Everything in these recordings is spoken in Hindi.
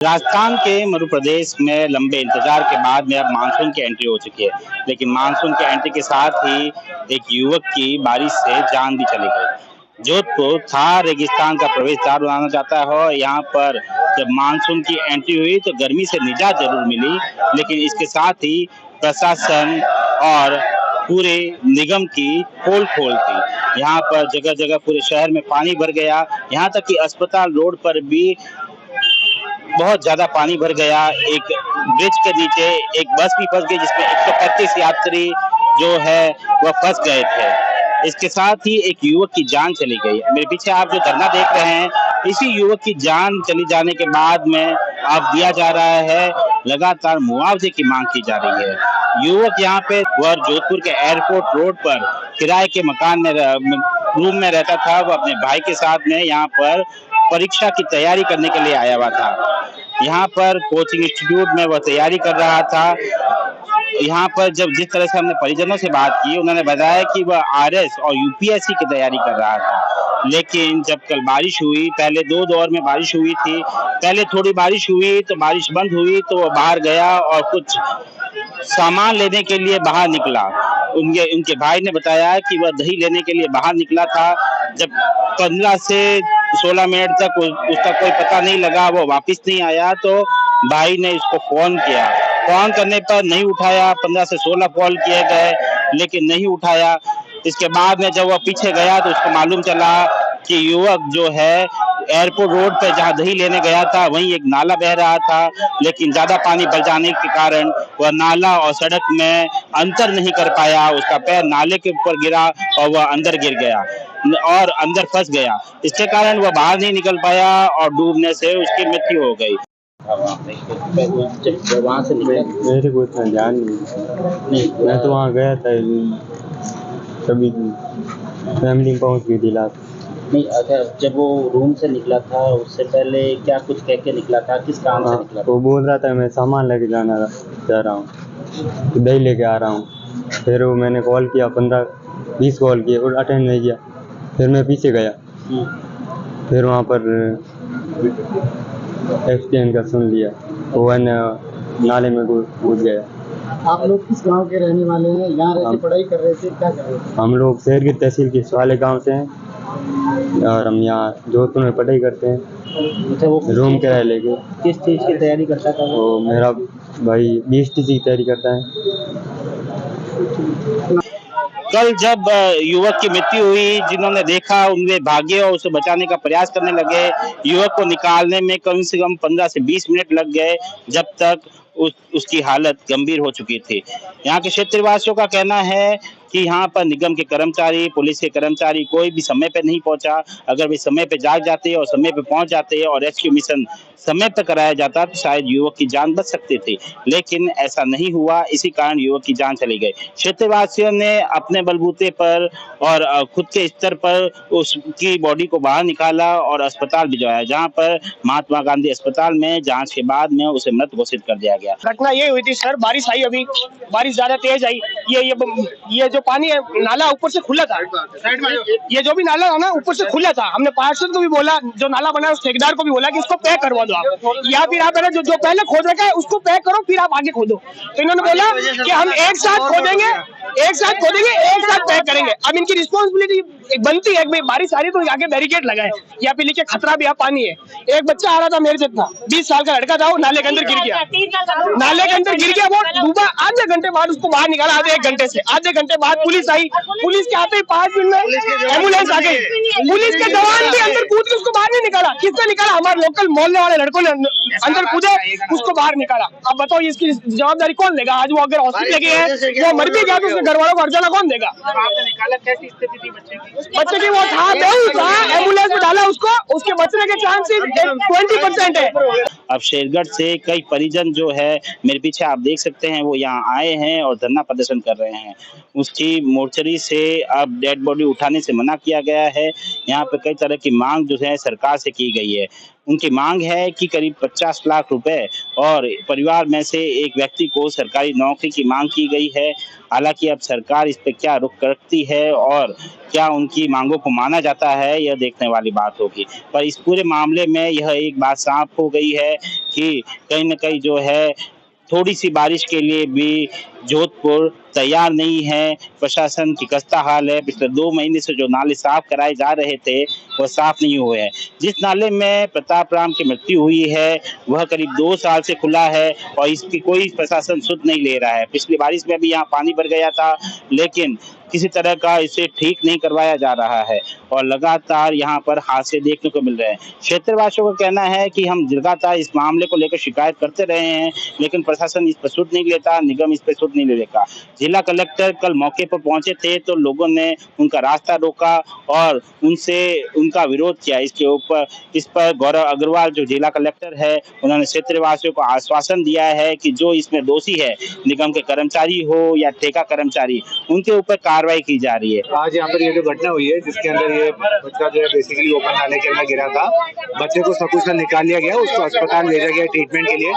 राजस्थान के मध्य प्रदेश में लंबे इंतजार के बाद में अब मानसून की एंट्री हो चुकी है, लेकिन मानसून की एंट्री के साथ ही एक युवक की बारिश से जान भी चली गई। जोधपुर थार रेगिस्तान का प्रवेश द्वार बनाना चाहता है। यहाँ पर जब मानसून की एंट्री हुई तो गर्मी से निजात जरूर मिली, लेकिन इसके साथ ही प्रशासन और पूरे निगम की पोल खोल थी। यहाँ पर जगह जगह पूरे शहर में पानी भर गया, यहाँ तक कि अस्पताल रोड पर भी बहुत ज्यादा पानी भर गया। एक ब्रिज के नीचे एक बस भी फंस गई, जिसमें 135 यात्री जो है वह फंस गए थे। इसके साथ ही एक युवक की जान चली गई। मेरे पीछे आप जो धरना देख रहे हैं, इसी युवक की जान चली जाने के बाद में अब दिया जा रहा है लगातार मुआवजे की मांग की जा रही है। युवक यहाँ पे वह जोधपुर के एयरपोर्ट रोड पर किराए के मकान में रूम में रहता था। वह अपने भाई के साथ में यहाँ पर परीक्षा की तैयारी करने के लिए आया हुआ था। यहाँ पर कोचिंग इंस्टीट्यूट में वह तैयारी कर रहा था। यहाँ पर जब जिस तरह से हमने परिजनों से बात की, उन्होंने बताया कि वह आरएस और यूपीएससी की तैयारी कर रहा था। लेकिन जब कल बारिश हुई, पहले 2 दौर में बारिश हुई थी, पहले थोड़ी बारिश हुई तो बारिश बंद हुई तो वह बाहर गया और कुछ सामान लेने के लिए बाहर निकला। उनके भाई ने बताया कि वह दही लेने के लिए बाहर निकला था। जब 15 से 16 मिनट तक उसका कोई पता नहीं लगा, वो वापस नहीं आया, तो भाई ने उसको फोन किया। फोन करने पर नहीं उठाया, 15 से 16 कॉल किए गए लेकिन नहीं उठाया। इसके बाद में जब वह पीछे गया तो उसको मालूम चला कि युवक जो है एयरपोर्ट रोड पे जहां दही लेने गया था वहीं एक नाला बह रहा था, लेकिन ज्यादा पानी भर जाने के कारण वह नाला और सड़क में अंतर नहीं कर पाया। उसका पैर नाले के ऊपर गिरा और वह अंदर गिर गया और अंदर फंस गया। इसके कारण वह बाहर नहीं निकल पाया और डूबने से उसकी मृत्यु हो गई। वहां से मेरे को इतना ध्यान नहीं, मैं तो वहाँ गया था तभी फैमिली पहुँच गई थी लास्ट। नहीं, अगर जब वो रूम से निकला था उससे पहले क्या कुछ कह के निकला था, किस काम से निकला था? वो बोल रहा था मैं सामान लेके जा रहा हूँ, दही लेके आ रहा हूँ। फिर वो मैंने कॉल किया, 15-20 कॉल किए और अटेंड नहीं किया। फिर मैं पीछे गया, फिर वहाँ पर एक्सीडेंट का सुन लिया, वो नाले में कूद गया। आप लोग किस गांव के रहने वाले हैं? यहाँ रहकर पढ़ाई कर रहे थे, क्या कर रहे थे? हम लोग शहर की तहसील के वाले गांव से हैं और हम यहाँ जोधपुर में पढ़ाई करते हैं। अच्छा, वो रूम किराया लेके। किस चीज़ की तैयारी करता था? वो मेरा भाई बीएसटीसी की तैयारी करता है। कल जब युवक की मृत्यु हुई, जिन्होंने देखा उनमें भागे और उसे बचाने का प्रयास करने लगे। युवक को निकालने में कम से कम 15 से 20 मिनट लग गए, जब तक उसकी हालत गंभीर हो चुकी थी। यहाँ के क्षेत्रवासियों का कहना है कि यहाँ पर निगम के कर्मचारी, पुलिस के कर्मचारी कोई भी समय पे नहीं पहुंचा। अगर वे समय पे जाग जाते और समय पे पहुंच जाते और रेस्क्यू मिशन समय पर कराया जाता तो शायद युवक की जान बच सकती थी, लेकिन ऐसा नहीं हुआ। इसी कारण युवक की जान चली गई। क्षेत्रवासियों ने अपने बलबूते पर और खुद के स्तर पर उसकी बॉडी को बाहर निकाला और अस्पताल भिजवाया, जहाँ पर महात्मा गांधी अस्पताल में जांच के बाद में उसे मृत घोषित कर दिया गया। घटना ये हुई थी सर, बारिश आई, अभी बारिश ज्यादा तेज आई। ये जो पानी है, नाला ऊपर से खुला था। ये जो भी नाला था ना, ऊपर से खुला था। हमने पार्षद को भी बोला, जो नाला बना उस ठेकेदार को भी बोला कि इसको पैक करवा दो आप, या फिर आप जो पहले खोद रखा है उसको पैक करो, फिर आप आगे खोदो। तो इन्होंने बोला कि हम एक साथ खोदेंगे, एक साथ पैक करेंगे। अब इनकी रिस्पॉन्सिबिलिटी बनती है, बारिश आ रही तो आगे बैरिकेड लगाए, या फिर लिखे खतरा भी पानी है। एक बच्चा आ रहा था मेरे जितना, 20 साल का लड़का था, वो नाले के अंदर गिर गया। वो डूबा। आधे घंटे बाद उसको बाहर निकाला, आधे घंटे बाद पुलिस आई। पुलिस के आते ही 5 मिनट में एम्बुलेंस आ गई। पुलिस के जवान भी अंदर कूद के उसको बाहर नहीं निकाला। किसने निकाला? हमारे लोकल मोहल्ले वाले लड़कों ने अंदर कूदे, उसको बाहर निकाला। अब बताओ इसकी जवाबदारी कौन लेगा? आज वो अगर हॉस्पिटल गए हैं, वो मर भी गया तो उसके घर वालों को हर्जाना कौन देगा? आपने निकाला, कैसी स्थिति थी बच्चे की? वो था बेहोश था, एम्बुलेंस में डाला उसको, उसके बचने के चांसेस 20% है। अब शेरगढ़ से कई परिजन जो है, मेरे पीछे आप देख सकते हैं, वो यहाँ आए हैं और धरना प्रदर्शन कर रहे हैं। उसके कि मोर्चरी से अब डेड बॉडी उठाने से मना किया गया है। यहाँ पे कई तरह की मांग जो है सरकार से की गई है। उनकी मांग है कि करीब 50 लाख रुपए और परिवार में से एक व्यक्ति को सरकारी नौकरी की मांग की गई है। हालांकि अब सरकार इस पे क्या रुख रखती है और क्या उनकी मांगों को माना जाता है, यह देखने वाली बात होगी। पर इस पूरे मामले में यह एक बात साफ हो गई है कि कहीं न कहीं जो है थोड़ी-सी बारिश के लिए भी जोधपुर तैयार नहीं है। प्रशासन की खस्ता हाल है। पिछले 2 महीने से जो नाले साफ कराए जा रहे थे, वह साफ नहीं हुए हैं। जिस नाले में प्रताप राम की मृत्यु हुई है, वह करीब 2 साल से खुला है और इसकी कोई प्रशासन सुध नहीं ले रहा है। पिछली बारिश में भी यहाँ पानी भर गया था, लेकिन किसी तरह का इसे ठीक नहीं करवाया जा रहा है और लगातार यहाँ पर हादसे देखने को मिल रहे हैं। क्षेत्रवासियों का कहना है कि हम लगातार इस मामले को लेकर शिकायत करते रहे हैं, लेकिन प्रशासन इस पर सुध नहीं लेता, निगम इस पर सुध नहीं लेता। जिला कलेक्टर कल मौके पर पहुंचे थे तो लोगों ने उनका रास्ता रोका और उनसे उनका विरोध किया। इस पर गौरव अग्रवाल जो जिला कलेक्टर है, उन्होंने क्षेत्रवासियों को आश्वासन दिया है कि जो इसमें दोषी है, निगम के कर्मचारी हो या ठेका कर्मचारी, उनके ऊपर कार्रवाई की जा रही है। आज यहाँ पर ये जो घटना हुई है, जिसके अंदर ये बच्चा जो है बेसिकली ओपन नाले के अंदर गिरा था, बच्चे को सकुशल निकाल लिया गया, उसको अस्पताल भेजा गया ट्रीटमेंट के लिए।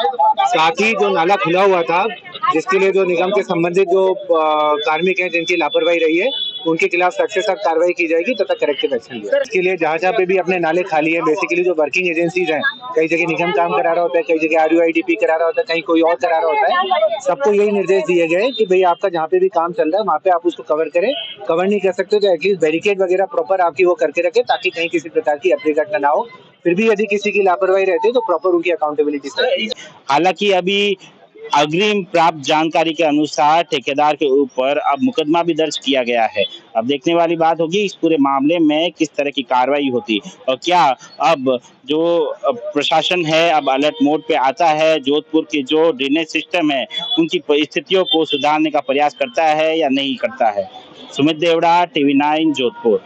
साथ ही जो नाला खुला हुआ था, जिसके लिए जो निगम के संबंधित जो कार्मिक हैं जिनकी लापरवाही रही है, उनके खिलाफ सख्त से सख्त कार्रवाई की जाएगी तथा करेक्टिव एक्शन लिया। इसके लिए जहाँ पे भी अपने नाले खाली है, बेसिकली जो वर्किंग एजेंसीज हैं, कई जगह निगम काम करा रहा होता है, कई जगह RUIDP करा रहा होता है, कहीं कोई और करा रहा होता है, सबको यही निर्देश दिए गए कि भाई आपका जहाँ पे भी काम चल रहा है वहाँ पे आप उसको कवर करें। कवर नहीं कर सकते तो एटलीस्ट बैरिकेड वगैरह प्रॉपर आपकी वो करके रखें, ताकि कहीं किसी प्रकार की अप्रिय घटना ना हो। फिर भी यदि किसी की लापरवाही रहती है तो प्रॉपर उनकी अकाउंटेबिलिटी। हालांकि अभी अग्रिम प्राप्त जानकारी के अनुसार ठेकेदार के ऊपर अब मुकदमा भी दर्ज किया गया है। अब देखने वाली बात होगी इस पूरे मामले में किस तरह की कार्रवाई होती और क्या अब जो प्रशासन है अब अलर्ट मोड पे आता है, जोधपुर के जो ड्रेनेज सिस्टम है उनकी परिस्थितियों को सुधारने का प्रयास करता है या नहीं करता है। सुमित देवड़ा, TV9 जोधपुर।